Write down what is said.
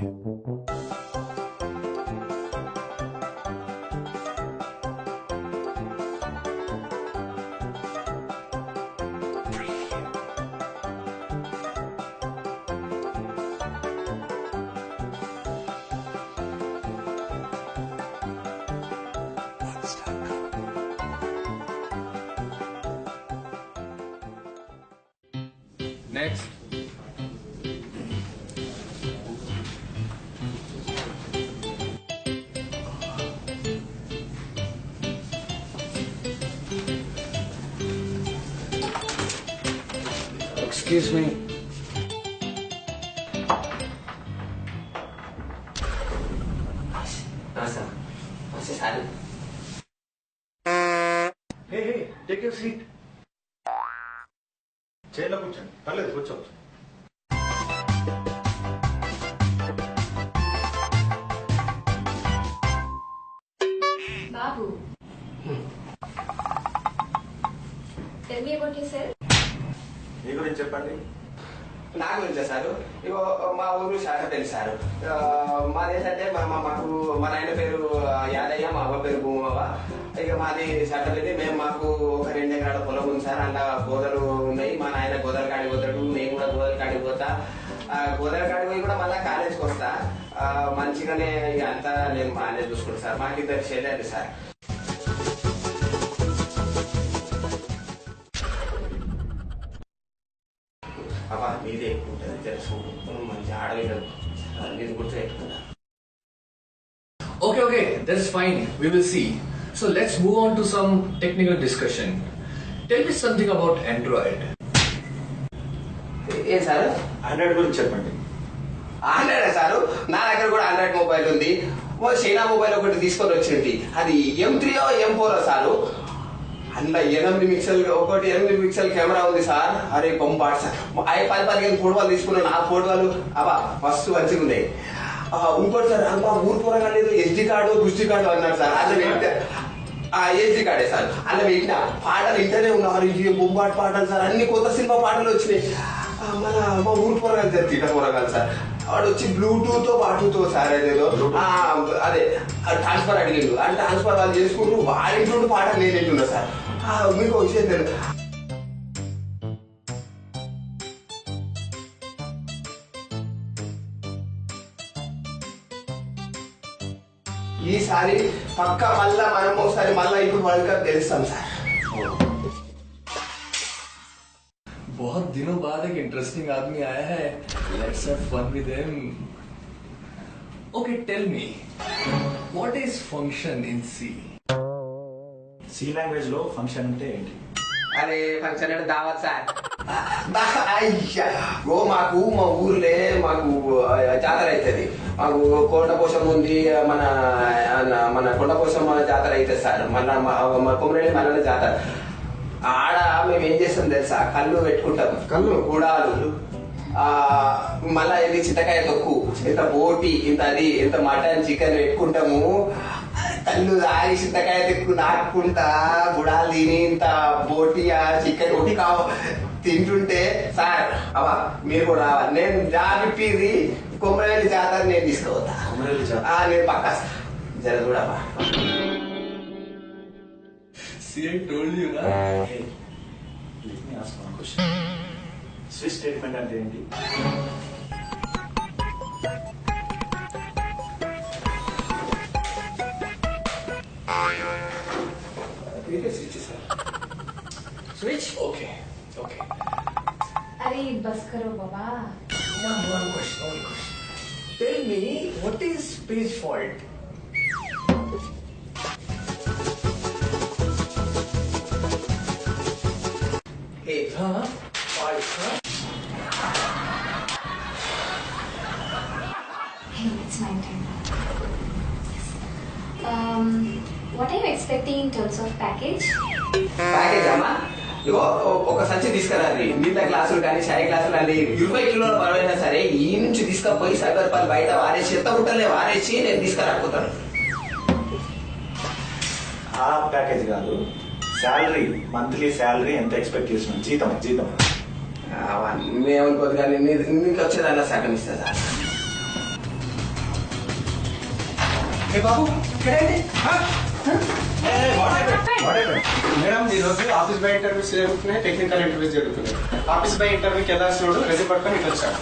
Next. Excuse me. Hey, take your seat. చైర్లో కూర్చోండి, పర్లేదు కూర్చోవచ్చు. బాబు, tell me about yourself. మీ గురించి చెప్పండి. నా గురించా సారు? ఇగో మా ఊరు శాఖపల్లి సారు. మాదేంటంటే మాకు మా నాయన పేరు యాదయ్య, మా అవ్వ పేరు భూమవ్వ. ఇక మాది శాఖపల్లి. మేము మాకు ఒక 2 ఎకరాల పొలం ఉంది సార్. అందులో గోదలు ఉన్నాయి. మా నాయన గోదల కాడికి పోతాడు, నేను కూడా గోదల కాడికి పోతా. గోదల కాడికి పోయి కూడా మళ్ళీ కాలేజ్కి వస్తా. మంచిగానే ఇక అంతా నేను బాగానే చూసుకుంటాను సార్. మాకు 2 చెల్లెలు సార్. అబ్బా మీదే ఎక్కువ ఉంటుంది తెలుసు. మంచి ఆడవిడదు నేను గుర్తుపెట్టుకున్నా. Okay, that's fine. We will see. So let's move on to some technical discussion. Tell me something about Android. ఏం సార్? ఆండ్రాయిడ్ గురించి చెప్పండి. Android sir? నా దగ్గర కూడా ఆండ్రాయిడ్ మొబైల్ ఉంది. చైనా మొబైల్ ఒకటి తీసుకొని వచ్చింది. అది M3 M4 సారు. అందులో 8 పిక్సెల్ ఒకటి 8 పిక్సెల్ కెమెరా ఉంది సార్. అరే పంపాడు సార్. 10-15 ఫోటోలు తీసుకున్నాను. ఆ ఫోటోలు అబ్బా మస్తు మంచిగా ఉన్నాయి. ఇంకోటి సార్ అబ్బా ఊరు కూరగా లేదు SD కార్డు గుస్టి కార్డు అన్నారు సార్. అందులో SD కార్డే సార్. అందులో పెట్టిన పాటలు ఇంటనే ఉన్నారు. ఇవి బొంబాటు పాటలు సార్. అన్ని కొత్త సినిమా పాటలు వచ్చినాయి. మా ఊరు కూరగాయలు సార్, తీట కూరగాయలు సార్. వాడు వచ్చి బ్లూటూత్ పాటుతో సార్ అదేదో అదే ట్రాన్స్ఫర్ అడిగిండు. అంటే ట్రాన్స్ఫర్ వాళ్ళు చేసుకుంటూ వాడింటుండు పాటలు నేను వింటున్నా సార్. మీకు విషయం తెలియదు. ఈసారి పక్క మళ్ళా మనం ఒకసారి మళ్ళా ఇప్పుడు వరల్డ్ కప్ గెలుస్తాం సార్. बहुत दिनों बाद एक इंटरेस्टिंग आदमी आया है. Let's have fun with him. Okay, tell me, what is function in C? C language లో ఫంక్షన్ అంటే ఏంటి? అరే ఫంక్షన్ అంటే దావత్ సార్. అయ్యా మాకు మా ఊర్లే మాకు జాతర అవుతుంది. మాకు కొండపోషం ఉంది. మన మన కొండపోషం జాతర అవుతుంది సార్. మళ్ళా మా కుమరేణి మళ్ళీ జాతర. ఆడ మేము ఏం చేస్తాం తెలుసా? కళ్ళు పెట్టుకుంటాం. కళ్ళు గుడాలు మళ్ళా ఇది చింతకాయ తొక్కు, ఇంత బోటి, ఇంత అది, ఇంత మటన్ చికెన్ పెట్టుకుంటాము. కళ్ళు తాగి చింతకాయ తెక్కు నాకుంటా గుడాలు తిని ఇంత బోటి చికెన్ ఒకటి తింటుంటే సార్ అబ్బా మీరు కూడా రావాలి. నేను జాబిప్పిది కొమరవెల్లి జాతర నేను తీసుకోవద్దా? నేను పక్కా జర చూడబ్బా. See, I told you, na? Hey, let me ask one question. Switch statement అంటే ఏంటి? Switch? Okay. अरे बस करो बाबा. One question. Tell me, what is page fault? Hey, Fault, huh? Hey, it's my turn. Yes. What are you expecting in terms of package? Package అమ్మా ఇగో ఒక సంచి తీసుకురండి. నీళ్ళ గ్లాసులు కానీ చాయ్ గ్లాసులు కానీ 20 కిలోల బరువైనా సరే ఈ నుంచి తీసుకపోయి సైబర్పల్లి బయట వారేసి చెత్త బుట్టలే వారేసి నేను తీసుకురాకపోతాను. ఆ ప్యాకేజ్ కాదు, శాలరీ, మంత్లీ శాలరీ ఎంత ఎక్స్పెక్ట్ చేస్తున్నాం? జీతం మేమనుకోదు కానీ నీకు వచ్చేదాన్ని సగం ఇస్తా సార్. ఏ బాబు ఇక్కడేంటి మేడం ఈరోజు ఆఫీస్ బై ఇంటర్వ్యూస్ జరుగుతున్నాయి, టెక్నికల్ ఇంటర్వ్యూస్ జరుగుతున్నాయి. ఆఫీస్ బై ఇంటర్వ్యూకి వెళ్ళాల్సినోడు రెజ్యూమ్ పట్టుకొని ఇటు వచ్చాడు.